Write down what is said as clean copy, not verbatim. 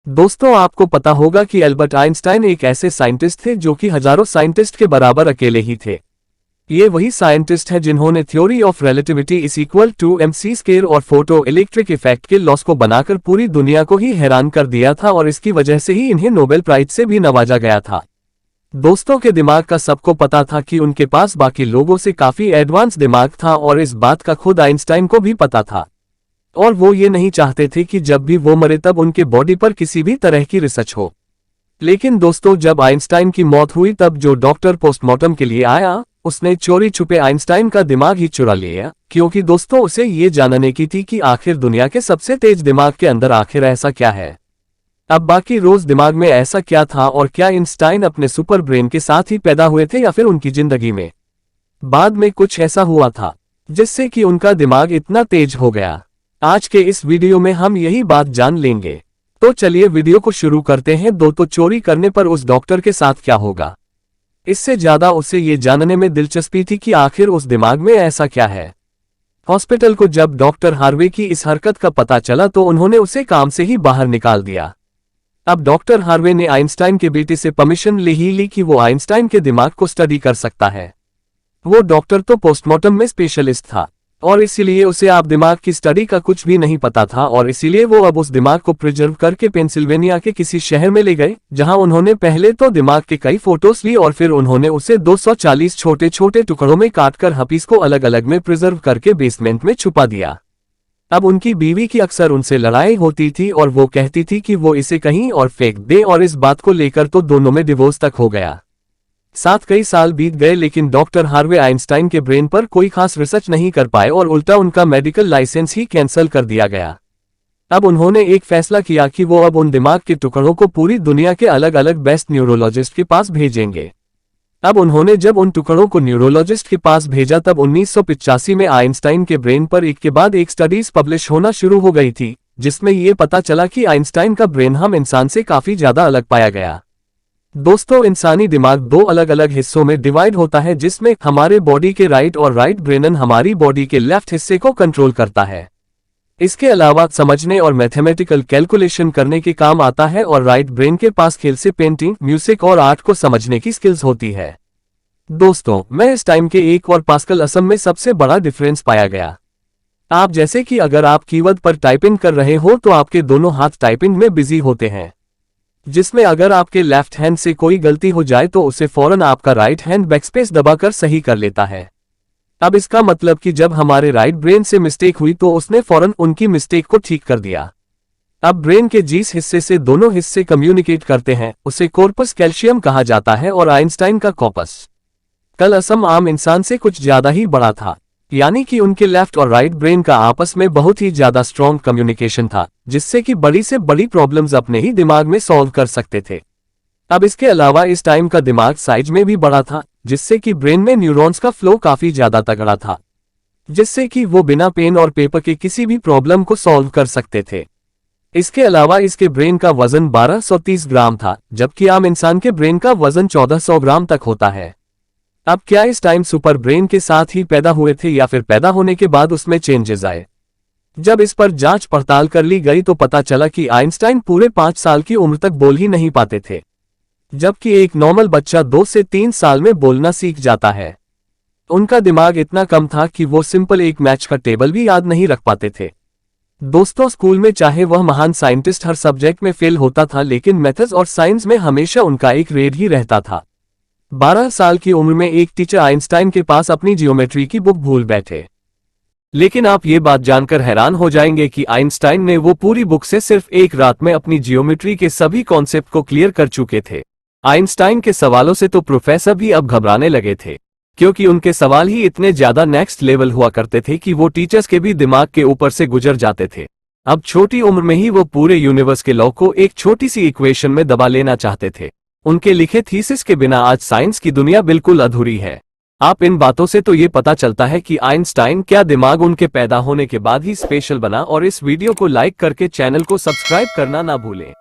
दोस्तों, आपको पता होगा कि एल्बर्ट आइंस्टाइन एक ऐसे साइंटिस्ट थे जो कि हजारों साइंटिस्ट के बराबर अकेले ही थे। ये वही साइंटिस्ट है जिन्होंने theory of relativity is equal to MC square और फोटो इलेक्ट्रिक इफेक्ट के लॉस को बनाकर पूरी दुनिया को ही हैरान कर दिया था और इसकी वजह से ही इन्हें नोबेल प्राइज से भी नवाजा गया था। दोस्तों के दिमाग का सबको पता था कि उनके पास बाकी लोगों से काफी एडवांस दिमाग था और इस बात का खुद आइंस्टाइन को भी पता था। और वो ये नहीं चाहते थे कि जब भी वो मरे तब उनके बॉडी पर किसी भी तरह की रिसर्च हो। लेकिन दोस्तों, जब आइंस्टाइन की मौत हुई तब जो डॉक्टर पोस्टमार्टम के लिए आया उसने चोरी छुपे आइंस्टाइन का दिमाग ही चुरा लिया, क्योंकि दोस्तों उसे ये जानने की थी कि आखिर दुनिया के सबसे तेज दिमाग के अंदर आखिर ऐसा क्या है। अब बाकी रोज दिमाग में ऐसा क्या था और क्या आइंस्टाइन अपने सुपर ब्रेन के साथ ही पैदा हुए थे या फिर उनकी जिंदगी में बाद में कुछ ऐसा हुआ था जिससे कि उनका दिमाग इतना तेज हो गया। आज के इस वीडियो में हम यही बात जान लेंगे। तो चलिए वीडियो को शुरू करते हैं। तो चोरी करने पर उस डॉक्टर के साथ क्या होगा, इससे ज्यादा उसे ये जानने में दिलचस्पी थी कि आखिर उस दिमाग में ऐसा क्या है। हॉस्पिटल को जब डॉक्टर हार्वे की इस हरकत का पता चला तो उन्होंने उसे काम से ही बाहर निकाल दिया। अब डॉक्टर हार्वे ने आइंस्टाइन के बेटे से परमिशन ले ही ली कि वो आइंस्टाइन के दिमाग को स्टडी कर सकता है। वो डॉक्टर तो पोस्टमार्टम में स्पेशलिस्ट था और इसीलिए उसे आप दिमाग की स्टडी का कुछ भी नहीं पता था और इसीलिए वो अब उस दिमाग को प्रिजर्व करके पेंसिल्वेनिया के किसी शहर में ले गए, जहां उन्होंने पहले तो दिमाग के कई फोटोज ली और फिर उन्होंने उसे 240 छोटे छोटे टुकड़ों में काटकर हपीस को अलग अलग में प्रिजर्व करके बेसमेंट में छुपा दिया। अब उनकी बीवी की अक्सर उनसे लड़ाई होती थी और वो कहती थी कि वो इसे कहीं और फेंक दे और इस बात को लेकर तो दोनों में डिवोर्स तक हो गया। साथ कई साल बीत गए लेकिन डॉक्टर हार्वे आइंस्टाइन के ब्रेन पर कोई खास रिसर्च नहीं कर पाए और उल्टा उनका मेडिकल लाइसेंस ही कैंसिल कर दिया गया। अब उन्होंने एक फैसला किया कि वो अब उन दिमाग के टुकड़ों को पूरी दुनिया के अलग अलग बेस्ट न्यूरोलॉजिस्ट के पास भेजेंगे। अब उन्होंने जब उन टुकड़ों को न्यूरोलॉजिस्ट के पास भेजा तब 1985 में आइंस्टाइन के ब्रेन पर एक के बाद एक स्टडीज पब्लिश होना शुरू हो गई थी, जिसमें ये पता चला कि आइंस्टाइन का ब्रेन हम इंसान से काफी ज्यादा अलग पाया गया। दोस्तों, इंसानी दिमाग दो अलग अलग हिस्सों में डिवाइड होता है, जिसमें हमारे बॉडी के राइट और राइट ब्रेन हमारी बॉडी के लेफ्ट हिस्से को कंट्रोल करता है। इसके अलावा समझने और मैथमेटिकल कैलकुलेशन करने के काम आता है और राइट ब्रेन के पास खेल से पेंटिंग, म्यूजिक और आर्ट को समझने की स्किल्स होती है। दोस्तों, मैं इस टाइम के एक और पास्कल असम में सबसे बड़ा डिफरेंस पाया गया। आप जैसे कि अगर आप कीवर्ड पर टाइपिंग कर रहे हो तो आपके दोनों हाथ टाइपिंग में बिजी होते हैं, जिसमें अगर आपके लेफ्ट हैंड से कोई गलती हो जाए तो उसे फौरन आपका राइट हैंड बैकस्पेस दबाकर सही कर लेता है। अब इसका मतलब कि जब हमारे राइट ब्रेन से मिस्टेक हुई तो उसने फौरन उनकी मिस्टेक को ठीक कर दिया। अब ब्रेन के जिस हिस्से से दोनों हिस्से कम्युनिकेट करते हैं उसे कॉर्पस कैल्शियम कहा जाता है और आइंस्टाइन का कॉर्पस कल आम इंसान से कुछ ज्यादा ही बड़ा था, यानी कि उनके लेफ्ट और राइट ब्रेन का आपस में बहुत ही ज्यादा स्ट्रॉन्ग कम्युनिकेशन था, जिससे कि बड़ी से बड़ी प्रॉब्लम्स अपने ही दिमाग में सॉल्व कर सकते थे। अब इसके अलावा इस टाइम का दिमाग साइज में भी बड़ा था, जिससे कि ब्रेन में न्यूरॉन्स का फ्लो काफी ज्यादा तगड़ा था, जिससे कि वो बिना पेन और पेपर के किसी भी प्रॉब्लम को सॉल्व कर सकते थे। इसके अलावा इसके ब्रेन का वजन 1230 ग्राम था, जबकि आम इंसान के ब्रेन का वजन 1400 ग्राम तक होता है। अब क्या इस टाइम सुपर ब्रेन के साथ ही पैदा हुए थे या फिर पैदा होने के बाद उसमें चेंजेस आए? जब इस पर जांच पड़ताल कर ली गई तो पता चला कि आइंस्टाइन पूरे 5 साल की उम्र तक बोल ही नहीं पाते थे, जबकि एक नॉर्मल बच्चा 2 से 3 साल में बोलना सीख जाता है। उनका दिमाग इतना कम था कि वो सिंपल एक मैच का टेबल भी याद नहीं रख पाते थे। दोस्तों, स्कूल में चाहे वह महान साइंटिस्ट हर सब्जेक्ट में फेल होता था, लेकिन मैथ्स और साइंस में हमेशा उनका एक रेड ही रहता था। 12 साल की उम्र में एक टीचर आइंस्टाइन के पास अपनी जियोमेट्री की बुक भूल बैठे। लेकिन आप ये बात जानकर हैरान हो जाएंगे कि आइंस्टाइन ने वो पूरी बुक से सिर्फ एक रात में अपनी जियोमेट्री के सभी कॉन्सेप्ट को क्लियर कर चुके थे। आइंस्टाइन के सवालों से तो प्रोफेसर भी अब घबराने लगे थे, क्योंकि उनके सवाल ही इतने ज्यादा नेक्स्ट लेवल हुआ करते थे कि वो टीचर्स के भी दिमाग के ऊपर से गुजर जाते थे। अब छोटी उम्र में ही वो पूरे यूनिवर्स के लॉ को एक छोटी सी इक्वेशन में दबा लेना चाहते थे। उनके लिखे थीसिस के बिना आज साइंस की दुनिया बिल्कुल अधूरी है। आप इन बातों से तो ये पता चलता है कि आइंस्टाइन क्या दिमाग उनके पैदा होने के बाद ही स्पेशल बना। और इस वीडियो को लाइक करके चैनल को सब्सक्राइब करना ना भूलें।